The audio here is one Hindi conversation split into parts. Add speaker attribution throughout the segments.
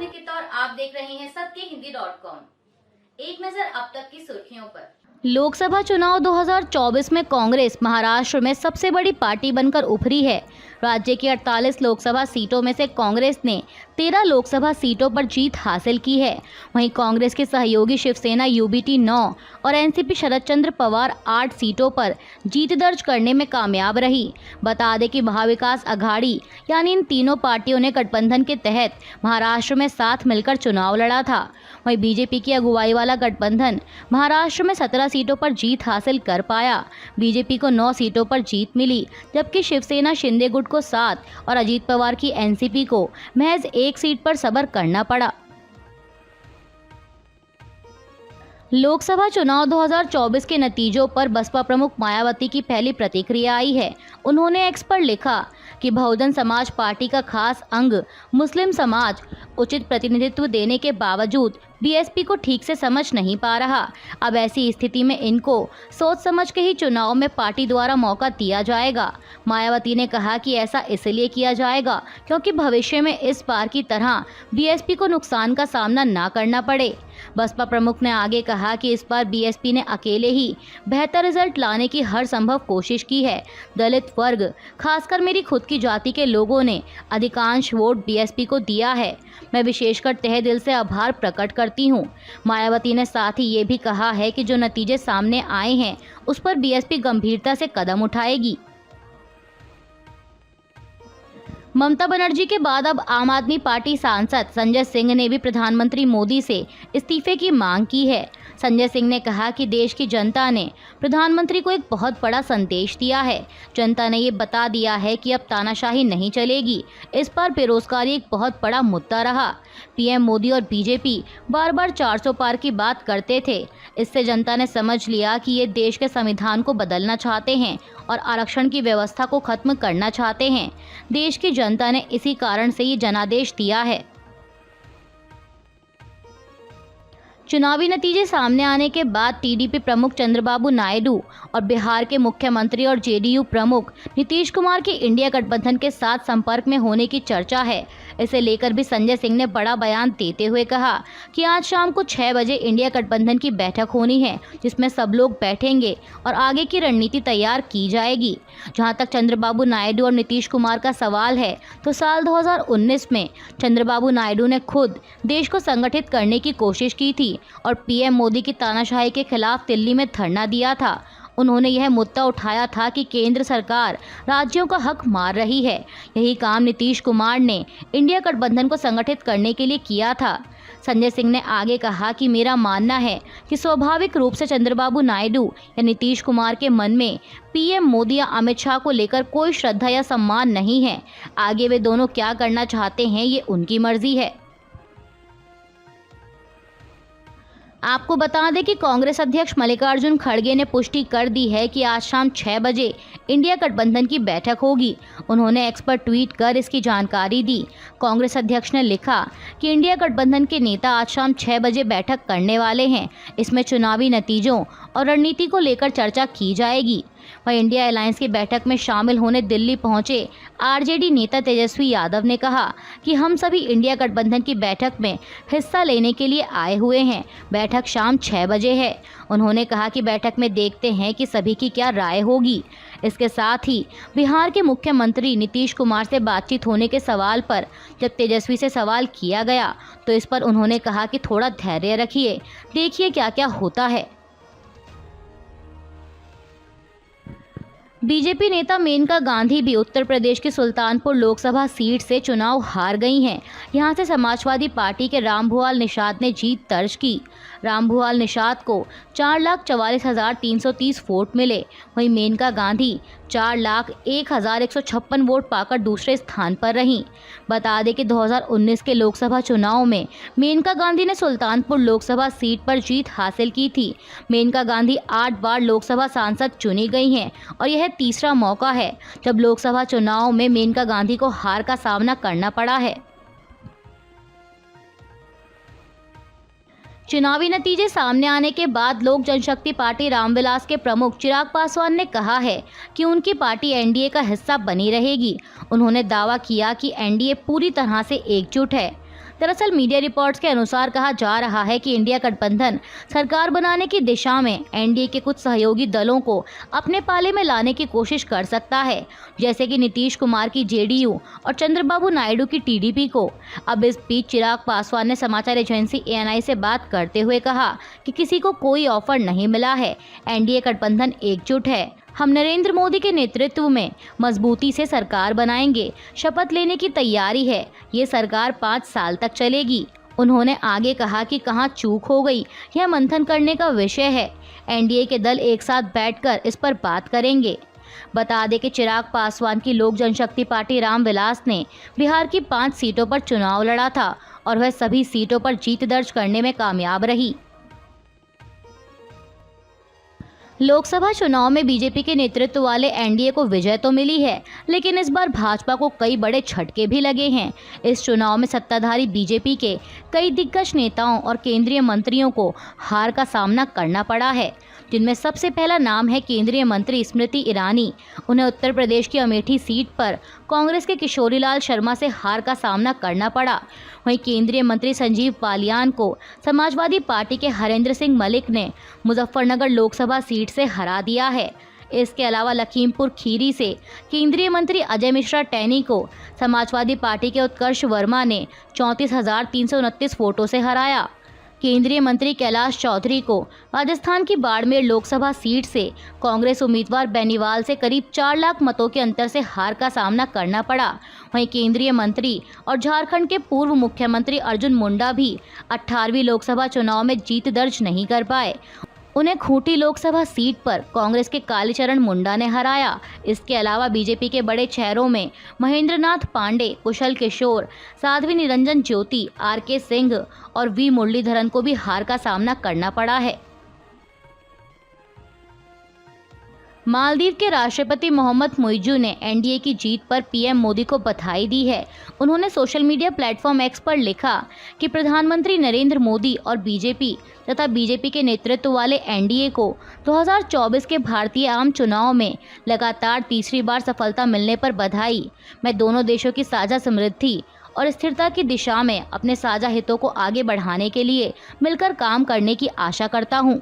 Speaker 1: निकिता और आप देख रहे हैं सत्यहिंदी.com। एक नजर अब तक की सुर्खियों पर।
Speaker 2: लोकसभा चुनाव 2024 में कांग्रेस महाराष्ट्र में सबसे बड़ी पार्टी बनकर उभरी है। राज्य की 48 लोकसभा सीटों में से कांग्रेस ने 13 लोकसभा सीटों पर जीत हासिल की है। वहीं कांग्रेस की सहयोगी शिवसेना यूबीटी 9 और एनसीपी शरद चंद्र पवार 8 सीटों पर जीत दर्ज करने में कामयाब रही। बता दें कि महाविकास अघाड़ी यानी इन तीनों पार्टियों ने गठबंधन के तहत महाराष्ट्र में साथ मिलकर चुनाव लड़ा था। वहीं बीजेपी की अगुवाई वाला गठबंधन महाराष्ट्र में 17 सीटों पर जीत हासिल कर पाया। बीजेपी को 9 सीटों पर जीत मिली, जबकि शिवसेना शिंदे गुट को 7 और अजीत पवार की एनसीपी को महज 1 सीट पर सब्र करना पड़ा। लोकसभा चुनाव 2024 के नतीजों पर बसपा प्रमुख मायावती की पहली प्रतिक्रिया आई है। उन्होंने एक्स पर लिखा कि बहुजन समाज पार्टी का खास अंग मुस्लिम समाज उचित प्रतिनिधित्व देने के बावजूद बीएसपी को ठीक से समझ नहीं पा रहा। अब ऐसी स्थिति में इनको सोच समझ के ही चुनाव में पार्टी द्वारा मौका दिया जाएगा। मायावती ने कहा कि ऐसा इसलिए किया जाएगा क्योंकि भविष्य में इस बार की तरह बीएसपी को नुकसान का सामना ना करना पड़े। बसपा प्रमुख ने आगे कहा कि इस बार बीएसपी ने अकेले ही बेहतर रिजल्ट लाने की हर संभव कोशिश की है। दलित वर्ग, खासकर मेरी खुद की जाति के लोगों ने अधिकांश वोट बीएसपी को दिया है। मैं विशेषकर तहे दिल से आभार प्रकट करती हूँ। मायावती ने साथ ही ये भी कहा है कि जो नतीजे सामने आए हैं उस पर बीएसपी गंभीरता से कदम उठाएगी। ममता बनर्जी के बाद अब आम आदमी पार्टी सांसद संजय सिंह ने भी प्रधानमंत्री मोदी से इस्तीफे की मांग की है। संजय सिंह ने कहा कि देश की जनता ने प्रधानमंत्री को एक बहुत बड़ा संदेश दिया है। जनता ने ये बता दिया है कि अब तानाशाही नहीं चलेगी। इस बार बेरोजगारी एक बहुत बड़ा मुद्दा रहा। पीएम मोदी और बीजेपी बार बार 400 पार की बात करते थे। इससे जनता ने समझ लिया कि ये देश के संविधान को बदलना चाहते हैं और आरक्षण की व्यवस्था को खत्म करना चाहते हैं। देश की जनता ने इसी कारण से ये जनादेश दिया है। चुनावी नतीजे सामने आने के बाद टीडीपी प्रमुख चंद्रबाबू नायडू और बिहार के मुख्यमंत्री और जेडीयू प्रमुख नीतीश कुमार के इंडिया गठबंधन के साथ संपर्क में होने की चर्चा है। इसे लेकर भी संजय सिंह ने बड़ा बयान देते हुए कहा कि आज शाम को 6 बजे इंडिया गठबंधन की बैठक होनी है, जिसमें सब लोग बैठेंगे और आगे की रणनीति तैयार की जाएगी। जहां तक चंद्रबाबू नायडू और नीतीश कुमार का सवाल है, तो साल 2019 में चंद्रबाबू नायडू ने खुद देश को संगठित करने की कोशिश की थी और पीएम मोदी की तानाशाही के खिलाफ दिल्ली में धरना दिया था। उन्होंने यह मुद्दा उठाया था कि केंद्र सरकार राज्यों का हक मार रही है। यही काम नीतीश कुमार ने इंडिया गठबंधन को संगठित करने के लिए किया था। संजय सिंह ने आगे कहा कि मेरा मानना है कि स्वाभाविक रूप से चंद्रबाबू नायडू या नीतीश कुमार के मन में पीएम मोदी या अमित शाह को लेकर कोई श्रद्धा या सम्मान नहीं है। आगे वे दोनों क्या करना चाहते हैं ये उनकी मर्जी है। आपको बता दें कि कांग्रेस अध्यक्ष मल्लिकार्जुन खड़गे ने पुष्टि कर दी है कि आज शाम 6 बजे इंडिया गठबंधन की बैठक होगी। उन्होंने एक्स पर ट्वीट कर इसकी जानकारी दी। कांग्रेस अध्यक्ष ने लिखा कि इंडिया गठबंधन के नेता आज शाम 6 बजे बैठक करने वाले हैं। इसमें चुनावी नतीजों और रणनीति को लेकर चर्चा की जाएगी। वहीं इंडिया अलायंस की बैठक में शामिल होने दिल्ली पहुंचे आरजेडी नेता तेजस्वी यादव ने कहा कि हम सभी इंडिया गठबंधन की बैठक में हिस्सा लेने के लिए आए हुए हैं। बैठक शाम 6 बजे है। उन्होंने कहा कि बैठक में देखते हैं कि सभी की क्या राय होगी। इसके साथ ही बिहार के मुख्यमंत्री नीतीश कुमार से बातचीत होने के सवाल पर जब तेजस्वी से सवाल किया गया तो इस पर उन्होंने कहा कि थोड़ा धैर्य रखिए, देखिए क्या क्या होता है। बीजेपी नेता मेनका गांधी भी उत्तर प्रदेश की सुल्तानपुर लोकसभा सीट से चुनाव हार गई हैं। यहां से समाजवादी पार्टी के रामभुआल निषाद ने जीत दर्ज की। रामभुआल निषाद को 4,44,330 वोट मिले। वहीं मेनका गांधी 4,01,156 वोट पाकर दूसरे स्थान पर रहीं। बता दें कि 2019 के लोकसभा चुनाव में मेनका गांधी ने सुल्तानपुर लोकसभा सीट पर जीत हासिल की थी। मेनका गांधी 8 बार लोकसभा सांसद चुनी गई हैं और यह तीसरा मौका है जब लोकसभा चुनाव में मेनका गांधी को हार का सामना करना पड़ा है। चुनावी नतीजे सामने आने के बाद लोक जनशक्ति पार्टी रामविलास के प्रमुख चिराग पासवान ने कहा है कि उनकी पार्टी एनडीए का हिस्सा बनी रहेगी। उन्होंने दावा किया कि एनडीए पूरी तरह से एकजुट है। दरअसल मीडिया रिपोर्ट्स के अनुसार कहा जा रहा है कि इंडिया गठबंधन सरकार बनाने की दिशा में एनडीए के कुछ सहयोगी दलों को अपने पाले में लाने की कोशिश कर सकता है, जैसे कि नीतीश कुमार की जेडीयू और चंद्रबाबू नायडू की टीडीपी को। अब इस बीच चिराग पासवान ने समाचार एजेंसी एएनआई से बात करते हुए कहा कि किसी को कोई ऑफर नहीं मिला है, एनडीए गठबंधन एकजुट है। हम नरेंद्र मोदी के नेतृत्व में मजबूती से सरकार बनाएंगे, शपथ लेने की तैयारी है। ये सरकार 5 साल तक चलेगी। उन्होंने आगे कहा कि कहां चूक हो गई यह मंथन करने का विषय है। एनडीए के दल एक साथ बैठकर इस पर बात करेंगे। बता दें कि चिराग पासवान की लोक जनशक्ति पार्टी रामविलास ने बिहार की 5 सीटों पर चुनाव लड़ा था और वह सभी सीटों पर जीत दर्ज करने में कामयाब रही। लोकसभा चुनाव में बीजेपी के नेतृत्व वाले एनडीए को विजय तो मिली है, लेकिन इस बार भाजपा को कई बड़े झटके भी लगे हैं। इस चुनाव में सत्ताधारी बीजेपी के कई दिग्गज नेताओं और केंद्रीय मंत्रियों को हार का सामना करना पड़ा है, जिनमें सबसे पहला नाम है केंद्रीय मंत्री स्मृति ईरानी। उन्हें उत्तर प्रदेश की अमेठी सीट पर कांग्रेस के किशोरीलाल शर्मा से हार का सामना करना पड़ा। वहीं केंद्रीय मंत्री संजीव बालियान को समाजवादी पार्टी के हरेंद्र सिंह मलिक ने मुजफ्फरनगर लोकसभा सीट से हरा दिया है। इसके अलावा लखीमपुर खीरी से केंद्रीय मंत्री अजय मिश्रा टैनी को समाजवादी पार्टी के उत्कर्ष वर्मा ने 34,329 वोटों से हराया। केंद्रीय मंत्री कैलाश चौधरी को राजस्थान की बाड़मेर लोकसभा सीट से कांग्रेस उम्मीदवार बेनीवाल से करीब 4 लाख मतों के अंतर से हार का सामना करना पड़ा। वहीं केंद्रीय मंत्री और झारखंड के पूर्व मुख्यमंत्री अर्जुन मुंडा भी 18वीं लोकसभा चुनाव में जीत दर्ज नहीं कर पाए। उन्हें खूंटी लोकसभा सीट पर कांग्रेस के कालीचरण मुंडा ने हराया। इसके अलावा बीजेपी के बड़े चेहरों में महेंद्रनाथ पांडे, कुशल किशोर, साध्वी निरंजन ज्योति, आरके सिंह और वी मुरलीधरन को भी हार का सामना करना पड़ा है। मालदीव के राष्ट्रपति मोहम्मद मुइज़्ज़ू ने एनडीए की जीत पर पीएम मोदी को बधाई दी है। उन्होंने सोशल मीडिया प्लेटफॉर्म एक्स पर लिखा कि प्रधानमंत्री नरेंद्र मोदी और बीजेपी तथा बीजेपी के नेतृत्व वाले एनडीए को 2024 के भारतीय आम चुनाव में लगातार तीसरी बार सफलता मिलने पर बधाई। मैं दोनों देशों की साझा समृद्धि और स्थिरता की दिशा में अपने साझा हितों को आगे बढ़ाने के लिए मिलकर काम करने की आशा करता हूं।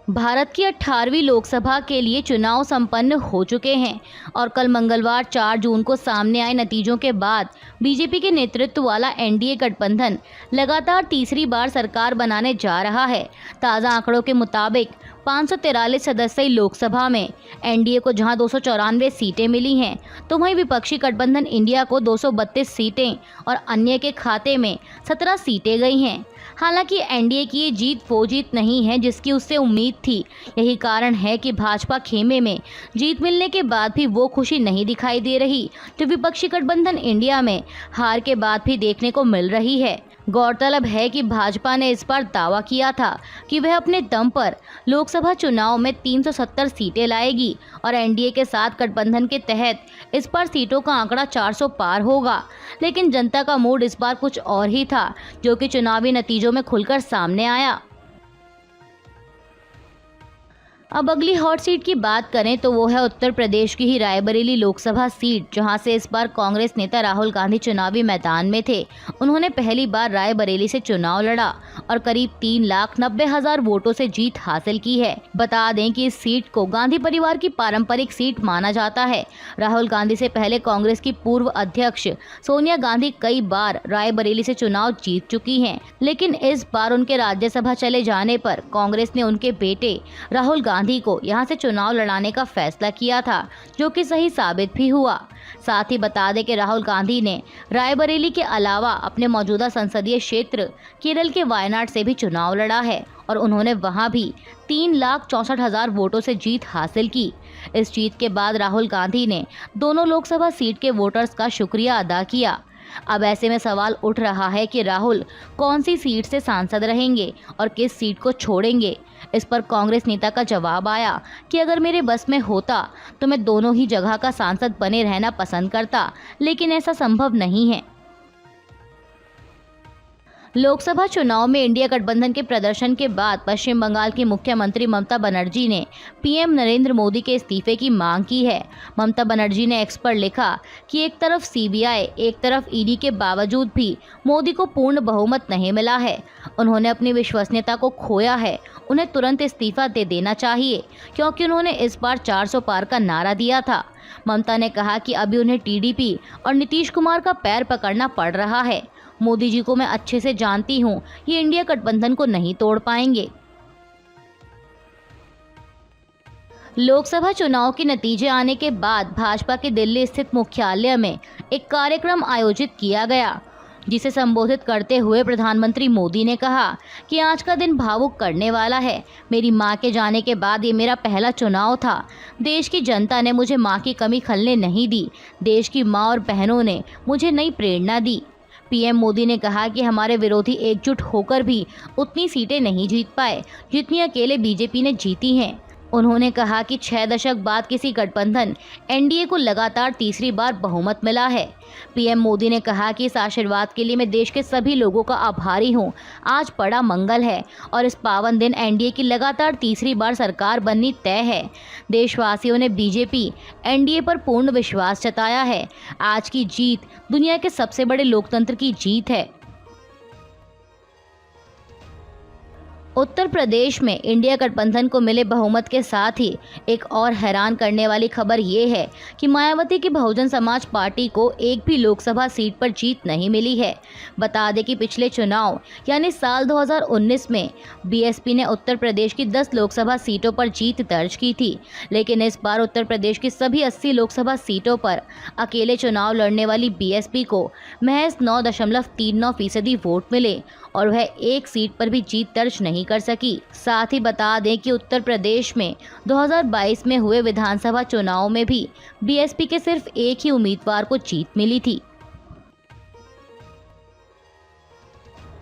Speaker 2: भारत की 18वीं लोकसभा के लिए चुनाव संपन्न हो चुके हैं और कल मंगलवार 4 जून को सामने आए नतीजों के बाद बीजेपी के नेतृत्व वाला एनडीए गठबंधन लगातार तीसरी बार सरकार बनाने जा रहा है। ताज़ा आंकड़ों के मुताबिक 543 सदस्यीय लोकसभा में एनडीए को जहां 294 सीटें मिली हैं, तो वहीं विपक्षी गठबंधन इंडिया को 232 सीटें और अन्य के खाते में 17 सीटें गई हैं। हालांकि एनडीए की ये जीत वो जीत नहीं है जिसकी उससे उम्मीद थी। यही कारण है कि भाजपा खेमे में जीत मिलने के बाद भी वो खुशी नहीं दिखाई दे रही जो विपक्षी गठबंधन इंडिया में हार के बाद भी देखने को मिल रही है। गौरतलब है कि भाजपा ने इस बार दावा किया था कि वह अपने दम पर लोकसभा चुनाव में 370 सीटें लाएगी और एनडीए के साथ गठबंधन के तहत इस बार सीटों का आंकड़ा 400 पार होगा। लेकिन जनता का मूड इस बार कुछ और ही था, जो कि चुनावी नतीजों में खुलकर सामने आया। अब अगली हॉट सीट की बात करें तो वो है उत्तर प्रदेश की ही रायबरेली लोकसभा सीट, जहां से इस बार कांग्रेस नेता राहुल गांधी चुनावी मैदान में थे। उन्होंने पहली बार रायबरेली से चुनाव लड़ा और करीब 3,90,000 वोटों से जीत हासिल की है। बता दें कि इस सीट को गांधी परिवार की पारंपरिक सीट माना जाता है। राहुल गांधी से पहले कांग्रेस की पूर्व अध्यक्ष सोनिया गांधी कई बार रायबरेली से चुनाव जीत चुकी हैं, लेकिन इस बार उनके राज्यसभा चले जाने पर कांग्रेस ने उनके बेटे राहुल गांधी को यहां से चुनाव लड़ाने का फैसला किया था, जो कि सही साबित भी हुआ। साथ ही बता दें कि राहुल गांधी ने रायबरेली के अलावा अपने मौजूदा संसदीय क्षेत्र केरल के वायनाड से भी चुनाव लड़ा है और उन्होंने वहां भी 3,64,000 वोटों से जीत हासिल की। इस जीत के बाद राहुल गांधी ने दोनों लोकसभा सीट के वोटर्स का शुक्रिया अदा किया। अब ऐसे में सवाल उठ रहा है कि राहुल कौन सी सीट से सांसद रहेंगे और किस सीट को छोड़ेंगे। इस पर कांग्रेस नेता का जवाब आया कि अगर मेरे बस में होता तो मैं दोनों ही जगह का सांसद बने रहना पसंद करता, लेकिन ऐसा संभव नहीं है। लोकसभा चुनाव में इंडिया गठबंधन के प्रदर्शन के बाद पश्चिम बंगाल की मुख्यमंत्री ममता बनर्जी ने पीएम नरेंद्र मोदी के इस्तीफे की मांग की है। ममता बनर्जी ने एक्स पर लिखा कि एक तरफ सीबीआई, एक तरफ ईडी के बावजूद भी मोदी को पूर्ण बहुमत नहीं मिला है। उन्होंने अपनी विश्वसनीयता को खोया है। उन्हें तुरंत इस्तीफा दे देना चाहिए, क्योंकि उन्होंने इस बार 400 पार का नारा दिया था। ममता ने कहा कि अभी उन्हें टीडीपी और नीतीश कुमार का पैर पकड़ना पड़ रहा है। मोदी जी को मैं अच्छे से जानती हूँ, ये इंडिया गठबंधन को नहीं तोड़ पाएंगे। लोकसभा चुनाव के नतीजे आने के बाद भाजपा के दिल्ली स्थित मुख्यालय में एक कार्यक्रम आयोजित किया गया, जिसे संबोधित करते हुए प्रधानमंत्री मोदी ने कहा कि आज का दिन भावुक करने वाला है। मेरी मां के जाने के बाद ये मेरा पहला चुनाव था। देश की जनता ने मुझे मां की कमी खलने नहीं दी। देश की मां और बहनों ने मुझे नई प्रेरणा दी। पीएम मोदी ने कहा कि हमारे विरोधी एकजुट होकर भी उतनी सीटें नहीं जीत पाए जितनी अकेले बीजेपी ने जीती हैं। उन्होंने कहा कि 6 दशक बाद किसी गठबंधन एनडीए को लगातार तीसरी बार बहुमत मिला है। पीएम मोदी ने कहा कि इस आशीर्वाद के लिए मैं देश के सभी लोगों का आभारी हूं। आज बड़ा मंगल है और इस पावन दिन एनडीए की लगातार तीसरी बार सरकार बननी तय है। देशवासियों ने बीजेपी एनडीए पर पूर्ण विश्वास जताया है। आज की जीत दुनिया के सबसे बड़े लोकतंत्र की जीत है। उत्तर प्रदेश में इंडिया गठबंधन को मिले बहुमत के साथ ही एक और हैरान करने वाली खबर ये है कि मायावती की बहुजन समाज पार्टी को एक भी लोकसभा सीट पर जीत नहीं मिली है। बता दें कि पिछले चुनाव यानी साल 2019 में बीएसपी ने उत्तर प्रदेश की 10 लोकसभा सीटों पर जीत दर्ज की थी, लेकिन इस बार उत्तर प्रदेश की सभी 80 लोकसभा सीटों पर अकेले चुनाव लड़ने वाली बीएसपी को महज 9.39% वोट मिले और वह एक सीट पर भी जीत दर्ज नहीं कर सकी। साथ ही बता दें कि उत्तर प्रदेश में 2022 में हुए विधानसभा चुनाव में भी बीएसपी के सिर्फ एक ही उम्मीदवार को जीत मिली थी।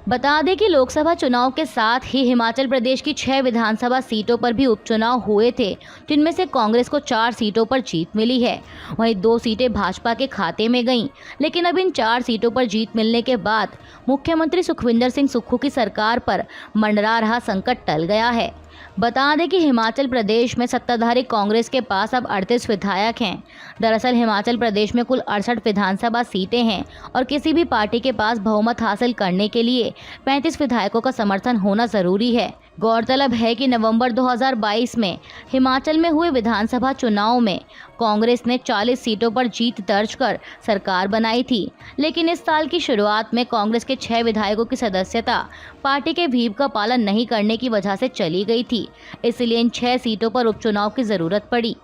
Speaker 2: बता दें कि लोकसभा चुनाव के साथ ही हिमाचल प्रदेश की 6 विधानसभा सीटों पर भी उपचुनाव हुए थे, जिनमें से कांग्रेस को 4 सीटों पर जीत मिली है। वहीं 2 सीटें भाजपा के खाते में गईं, लेकिन अब इन 4 सीटों पर जीत मिलने के बाद मुख्यमंत्री सुखविंदर सिंह सुक्खू की सरकार पर मंडरा रहा संकट टल गया है। बता दें कि हिमाचल प्रदेश में सत्ताधारी कांग्रेस के पास अब 38 विधायक हैं। दरअसल हिमाचल प्रदेश में कुल 68 विधानसभा सीटें हैं और किसी भी पार्टी के पास बहुमत हासिल करने के लिए 35 विधायकों का समर्थन होना जरूरी है। गौरतलब है कि नवंबर 2022 में हिमाचल में हुए विधानसभा चुनाव में कांग्रेस ने 40 सीटों पर जीत दर्ज कर सरकार बनाई थी, लेकिन इस साल की शुरुआत में कांग्रेस के 6 विधायकों की सदस्यता पार्टी के व्हीप का पालन नहीं करने की वजह से चली गई थी, इसलिए इन 6 सीटों पर उपचुनाव की जरूरत पड़ी।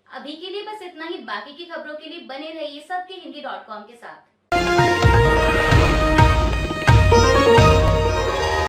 Speaker 1: अभी के लिए बस इतना ही। बाकी की खबरों के लिए बने रहिए सबके हिंदी.com के साथ।